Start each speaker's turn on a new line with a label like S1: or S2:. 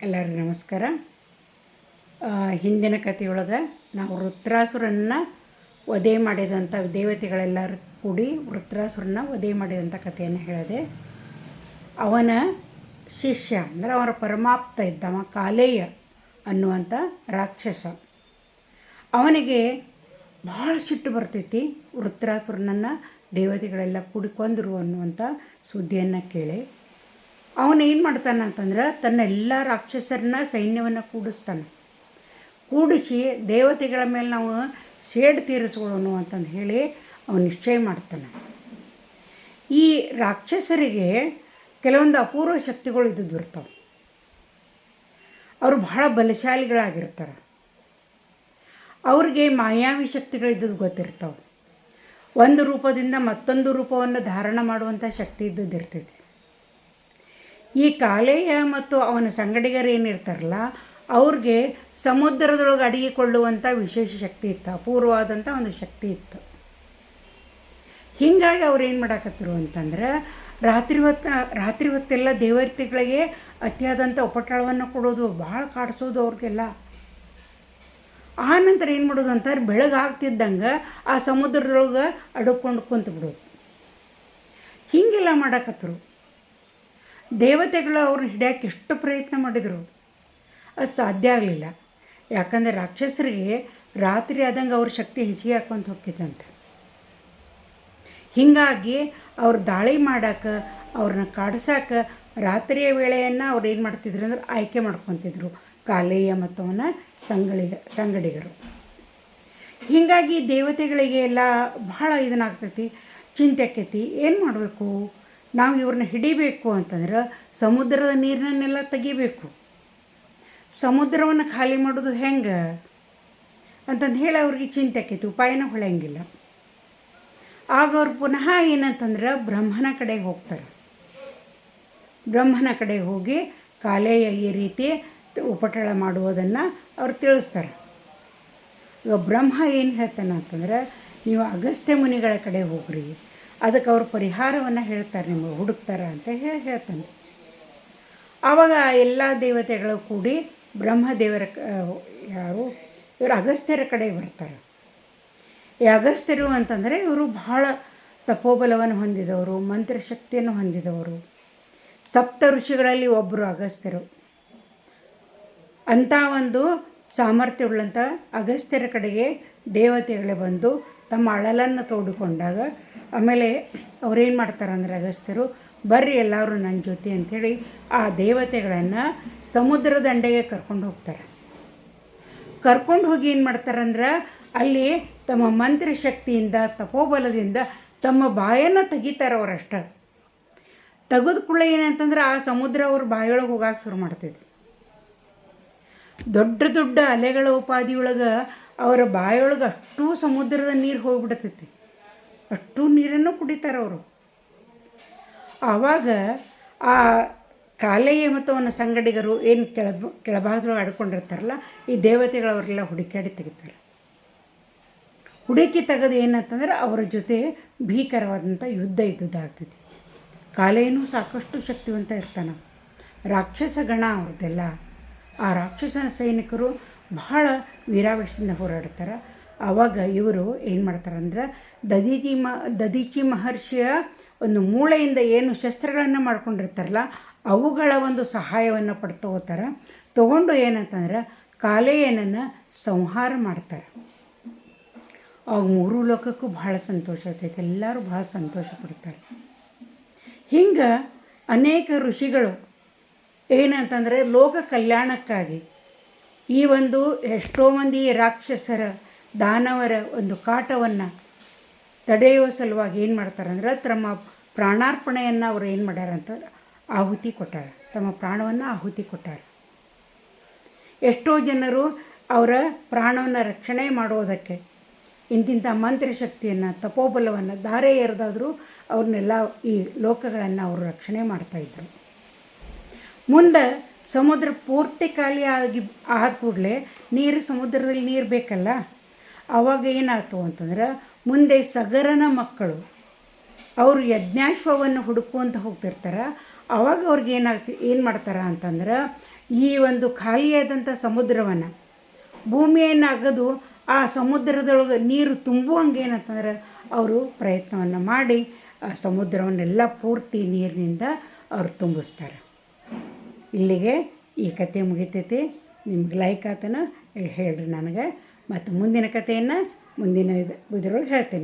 S1: ಎಲ್ಲರಿಗೂ ನಮಸ್ಕಾರ. ಹಿಂದಿನ ಕಥೆಯೊಳಗೆ ನಾವು ವೃತ್ರಾಸುರನ್ನ ವಧೆ ಮಾಡಿದಂಥ ದೇವತೆಗಳೆಲ್ಲರೂ ಕೂಡಿ ವೃತ್ರಾಸುರನ್ನ ವಧೆ ಮಾಡಿದಂಥ ಕಥೆಯನ್ನು ಹೇಳಿದೆ. ಅವನ ಶಿಷ್ಯ ಅಂದರೆ ಅವರ ಪರಮಾಪ್ತ ಇದ್ದವ ಕಾಲೇಯ ಅನ್ನುವಂಥ ರಾಕ್ಷಸ. ಅವನಿಗೆ ಭಾಳ ಸಿಟ್ಟು ಬರ್ತೈತಿ ವೃತ್ರಾಸುರನನ್ನು ದೇವತೆಗಳೆಲ್ಲ ಕೂಡಿಕೊಂಡ್ರು ಅನ್ನುವಂಥ ಸುದ್ದಿಯನ್ನು ಕೇಳಿ ಅವನೇನು ಮಾಡ್ತಾನೆ ಅಂತಂದ್ರೆ ತನ್ನ ಎಲ್ಲ ರಾಕ್ಷಸರನ್ನ ಸೈನ್ಯವನ್ನು ಕೂಡಿಸಿ ದೇವತೆಗಳ ಮೇಲೆ ನಾವು ಸೇಡು ತೀರಿಸ್ಕೊಳ್ಳೋಣ ಅಂತಂದು ಹೇಳಿ ಅವನು ನಿಶ್ಚಯ ಮಾಡ್ತಾನೆ. ಈ ರಾಕ್ಷಸರಿಗೆ ಕೆಲವೊಂದು ಅಪೂರ್ವ ಶಕ್ತಿಗಳು ಇರ್ತಾವೆ. ಅವರು ಬಹಳ ಬಲಶಾಲಿಗಳಾಗಿರ್ತಾರೆ. ಅವ್ರಿಗೆ ಮಾಯಾವಿ ಶಕ್ತಿಗಳಿದ್ದದ್ದು ಗೊತ್ತಿರ್ತಾವೆ. ಒಂದು ರೂಪದಿಂದ ಮತ್ತೊಂದು ರೂಪವನ್ನು ಧಾರಣ ಮಾಡುವಂಥ ಶಕ್ತಿ ಇರ್ತೈತಿ. ಈ ಕಾಲೇಯ ಮತ್ತು ಅವನ ಸಂಗಡಿಗರು ಏನಿರ್ತಾರಲ್ಲ ಅವ್ರಿಗೆ ಸಮುದ್ರದೊಳಗೆ ಅಡಗಿಕೊಳ್ಳುವಂಥ ವಿಶೇಷ ಶಕ್ತಿ ಇತ್ತು, ಅಪೂರ್ವವಾದಂಥ ಒಂದು ಶಕ್ತಿ ಇತ್ತು. ಹೀಗಾಗಿ ಅವ್ರು ಏನು ಮಾಡಾಕತ್ತರು ಅಂತಂದ್ರೆ ರಾತ್ರಿ ಹೊತ್ತೆಲ್ಲ ದೇವತೆಗಳಿಗೆ ಅತಿಯಾದಂಥ ಉಪಟಳವನ್ನು ಕೊಡೋದು, ಭಾಳ ಕಾಡಿಸೋದು ಅವ್ರಿಗೆಲ್ಲ. ಆ ನಂತರ ಏನು ಮಾಡೋದು ಅಂತಂದ್ರೆ ಬೆಳಗಾಗ್ತಿದ್ದಂಗೆ ಆ ಸಮುದ್ರದೊಳಗೆ ಅಡಕೊಂಡು ಕುಂತು ಬಿಡೋದು. ಹೀಗೆಲ್ಲ ಮಾಡಾಕತ್ತರು. ದೇವತೆಗಳು ಅವ್ರನ್ನ ಹಿಡಿಯೋಕೆ ಎಷ್ಟು ಪ್ರಯತ್ನ ಮಾಡಿದರು, ಅದು ಸಾಧ್ಯ ಆಗಲಿಲ್ಲ. ಯಾಕಂದರೆ ರಾಕ್ಷಸರಿಗೆ ರಾತ್ರಿ ಆದಂಗೆ ಅವ್ರ ಶಕ್ತಿ ಹೆಚ್ಚಿಗೆ ಹಾಕ್ಕೊಂತ ಹೋಗ್ತಿದ್ದಂತೆ. ಹೀಗಾಗಿ ಅವ್ರು ದಾಳಿ ಮಾಡೋಕೆ, ಅವ್ರನ್ನ ಕಾಡ್ಸೋಕೆ ರಾತ್ರಿಯ ವೇಳೆಯನ್ನು ಅವ್ರು ಏನು ಮಾಡ್ತಿದ್ರು ಅಂದ್ರೆ ಆಯ್ಕೆ ಮಾಡ್ಕೊತಿದ್ರು ಕಾಲೇಯ ಮತ್ತು ಅವನ ಸಂಗಡಿಗರು. ಹೀಗಾಗಿ ದೇವತೆಗಳಿಗೆ ಎಲ್ಲ ಬಹಳ ಇದನ್ನಾಗ್ತೈತಿ, ಚಿಂತೆ ಆಕೈತಿ. ಏನು ಮಾಡಬೇಕು, ನಾವು ಇವ್ರನ್ನ ಹಿಡಿಬೇಕು ಅಂತಂದ್ರೆ ಸಮುದ್ರದ ನೀರನ್ನೆಲ್ಲ ತೆಗಿಬೇಕು. ಸಮುದ್ರವನ್ನು ಖಾಲಿ ಮಾಡೋದು ಹೆಂಗೆ ಅಂತಂದು ಹೇಳಿ ಅವ್ರಿಗೆ ಚಿಂತೆ ಆಕೈತಿ, ಉಪಾಯನ ಹೊಳೆಯಂಗಿಲ್ಲ. ಆಗ ಅವ್ರು ಪುನಃ ಏನಂತಂದ್ರೆ ಬ್ರಹ್ಮನ ಕಡೆಗೆ ಹೋಗ್ತಾರೆ. ಬ್ರಹ್ಮನ ಕಡೆಗೆ ಹೋಗಿ ಕಾಲೇಯ ಈ ರೀತಿ ಉಪಟಳ ಮಾಡುವುದನ್ನು ಅವ್ರು ತಿಳಿಸ್ತಾರೆ. ಈಗ ಬ್ರಹ್ಮ ಏನು ಹೇಳ್ತಾನೆ ಅಂತಂದ್ರೆ, ನೀವು ಅಗಸ್ತ್ಯ ಮುನಿಗಳ ಕಡೆ ಹೋಗ್ರಿ, ಅದಕ್ಕೆ ಅವ್ರ ಪರಿಹಾರವನ್ನು ಹೇಳ್ತಾರೆ, ನಿಮಗೆ ಹುಡುಕ್ತಾರೆ ಅಂತ ಹೇಳ್ತಾನೆ. ಆವಾಗ ಎಲ್ಲ ದೇವತೆಗಳು ಕೂಡಿ ಬ್ರಹ್ಮದೇವರ ಇವರು ಅಗಸ್ತ್ಯರ ಕಡೆಗೆ ಬರ್ತಾರೆ. ಈ ಅಗಸ್ತ್ಯರು ಅಂತಂದರೆ ಇವರು ಬಹಳ ತಪೋಬಲವನ್ನು ಹೊಂದಿದವರು, ಮಂತ್ರಶಕ್ತಿಯನ್ನು ಹೊಂದಿದವರು. ಸಪ್ತ ಋಷಿಗಳಲ್ಲಿ ಒಬ್ಬರು ಅಗಸ್ತ್ಯರು. ಅಂಥ ಒಂದು ಸಾಮರ್ಥ್ಯವುಳ್ಳಂಥ ಅಗಸ್ತ್ಯರ ಕಡೆಗೆ ದೇವತೆಗಳೇ ಬಂದು ತಮ್ಮ ಅಳಲನ್ನು ತೋಡಿಕೊಂಡಾಗ ಆಮೇಲೆ ಅವ್ರೇನು ಮಾಡ್ತಾರೆ ಅಂದರೆ ಅಗಸ್ತ್ಯರು, ಬರ್ರಿ ಎಲ್ಲರೂ ನನ್ನ ಜೊತೆ ಅಂಥೇಳಿ ಆ ದೇವತೆಗಳನ್ನು ಸಮುದ್ರ ದಂಡೆಗೆ ಕರ್ಕೊಂಡು ಹೋಗ್ತಾರೆ. ಕರ್ಕೊಂಡು ಹೋಗಿ ಏನು ಮಾಡ್ತಾರಂದ್ರೆ ಅಲ್ಲಿ ತಮ್ಮ ಮಂತ್ರಶಕ್ತಿಯಿಂದ ತಪೋಬಲದಿಂದ ತಮ್ಮ ಬಾಯನ್ನು ತೆಗಿತಾರೆ. ಅವರಷ್ಟ ತೆಗೆದು ಕೂಡ ಏನಂತಂದ್ರೆ ಆ ಸಮುದ್ರ ಅವ್ರ ಬಾಯೊಳಗೆ ಹೋಗಕ್ಕೆ ಶುರು ಮಾಡ್ತೈತಿ. ದೊಡ್ಡ ದೊಡ್ಡ ಅಲೆಗಳ ಉಪಾದಿಯೊಳಗೆ ಅವರ ಬಾಯೊಳಗೆ ಅಷ್ಟೂ ಸಮುದ್ರದ ನೀರು ಹೋಗಿಬಿಡ್ತೈತಿ. ಅಷ್ಟು ನೀರನ್ನು ಕುಡಿತಾರೆ ಅವರು. ಆವಾಗ ಆ ಕಾಲೇಯ ಮತ್ತು ಅವನ ಸಂಗಡಿಗರು ಏನು ಕೆಳಭಾಗದೊಳಗೆ ಆಡ್ಕೊಂಡಿರ್ತಾರಲ್ಲ, ಈ ದೇವತೆಗಳವರೆಲ್ಲ ಹುಡುಕಾಡಿ ತೆಗಿತಾರೆ. ಹುಡುಕಿ ತೆಗೆದು ಏನಂತಂದ್ರೆ ಅವರ ಜೊತೆ ಭೀಕರವಾದಂಥ ಯುದ್ಧ ಇದ್ದದ್ದಾಗ್ತೈತಿ. ಕಾಲೇಯನೂ ಸಾಕಷ್ಟು ಶಕ್ತಿವಂತ ಇರ್ತಾನೆ. ರಾಕ್ಷಸ ಗಣ ಅವ್ರದ್ದೆಲ್ಲ. ಆ ರಾಕ್ಷಸನ ಸೈನಿಕರು ಬಹಳ ವೀರಾವೇಶದಿಂದ ಹೋರಾಡ್ತಾರೆ. ಆವಾಗ ಇವರು ಏನು ಮಾಡ್ತಾರಂದ್ರೆ ದದೀಚಿ ಮಹರ್ಷಿಯ ಒಂದು ಮೂಳೆಯಿಂದ ಏನು ಶಸ್ತ್ರಗಳನ್ನು ಮಾಡ್ಕೊಂಡಿರ್ತಾರಲ್ಲ ಅವುಗಳ ಒಂದು ಸಹಾಯವನ್ನು ತೊಗೊಂಡು ಏನಂತಂದ್ರೆ ಕಾಲೇಯನನ್ನು ಸಂಹಾರ ಮಾಡ್ತಾರೆ. ಅವಾಗ ಮೂರು ಲೋಕಕ್ಕೂ ಬಹಳ ಸಂತೋಷ ಆಗ್ತೈತೆ, ಎಲ್ಲರೂ ಬಹಳ ಸಂತೋಷ ಪಡ್ತಾರೆ. ಹಿಂಗೆ ಅನೇಕ ಋಷಿಗಳು ಏನಂತಂದರೆ ಲೋಕ ಕಲ್ಯಾಣಕ್ಕಾಗಿ ಈ ಒಂದು ಎಷ್ಟೋ ಮಂದಿ ರಾಕ್ಷಸರ ದಾನವರ ಒಂದು ಕಾಟವನ್ನು ತಡೆಯುವ ಸಲುವಾಗಿ ಏನು ಮಾಡ್ತಾರೆ ಅಂದ್ರೆ ತಮ್ಮ ಪ್ರಾಣಾರ್ಪಣೆಯನ್ನು ಅವರು ಏನು ಮಾಡ್ಯಾರ ಅಂತಂದ್ರೆ ಆಹುತಿ ಕೊಟ್ಟಾರೆ, ತಮ್ಮ ಪ್ರಾಣವನ್ನು ಆಹುತಿ ಕೊಟ್ಟಾರೆ. ಎಷ್ಟೋ ಜನರು ಅವರ ಪ್ರಾಣವನ್ನು ರಕ್ಷಣೆ ಮಾಡೋದಕ್ಕೆ ಇಂತಿಂಥ ಮಂತ್ರಶಕ್ತಿಯನ್ನು ತಪೋಬಲವನ್ನು ಧಾರೆ ಎರೆದಾದರೂ ಅವ್ರನ್ನೆಲ್ಲ ಈ ಲೋಕಗಳನ್ನು ಅವರು ರಕ್ಷಣೆ ಮಾಡ್ತಾಯಿದ್ರು. ಮುಂದೆ ಸಮುದ್ರ ಪೂರ್ತಿ ಖಾಲಿ ಆದ ಕೂಡಲೇ ಸಮುದ್ರದಲ್ಲಿ ನೀರು ಬೇಕಲ್ಲ. ಆವಾಗ ಏನಾಯ್ತು ಅಂತಂದ್ರೆ ಮುಂದೆ ಸಗರನ ಮಕ್ಕಳು ಅವರು ಯಜ್ಞಾಶ್ವವನ್ನು ಹುಡುಕುವಂತ ಹೋಗ್ತಿರ್ತಾರೆ. ಆವಾಗ ಅವ್ರಿಗೆ ಏನು ಮಾಡ್ತಾರೆ ಅಂತಂದ್ರೆ ಈ ಒಂದು ಖಾಲಿಯಾದಂಥ ಸಮುದ್ರವನ್ನು ಭೂಮಿಯನ್ನು ಅಗೆದು ಆ ಸಮುದ್ರದೊಳಗೆ ನೀರು ತುಂಬುವಂಗೆ ಏನಂತಂದ್ರೆ ಅವರು ಪ್ರಯತ್ನವನ್ನು ಮಾಡಿ ಆ ಸಮುದ್ರವನ್ನೆಲ್ಲ ಪೂರ್ತಿ ನೀರಿನಿಂದ ಅವ್ರು ತುಂಬಿಸ್ತಾರೆ. ಇಲ್ಲಿಗೆ ಈ ಕತೆ ಮುಗಿತೈತಿ. ನಿಮ್ಗೆ ಲೈಕ್ ಆತನ ಹೇಳ್ರಿ ನನಗೆ. ಮತ್ತು ಮುಂದಿನ ಕಥೆಯನ್ನು ಮುಂದಿನ ಇದರೊಳಗೆ ಹೇಳ್ತೇನೆ.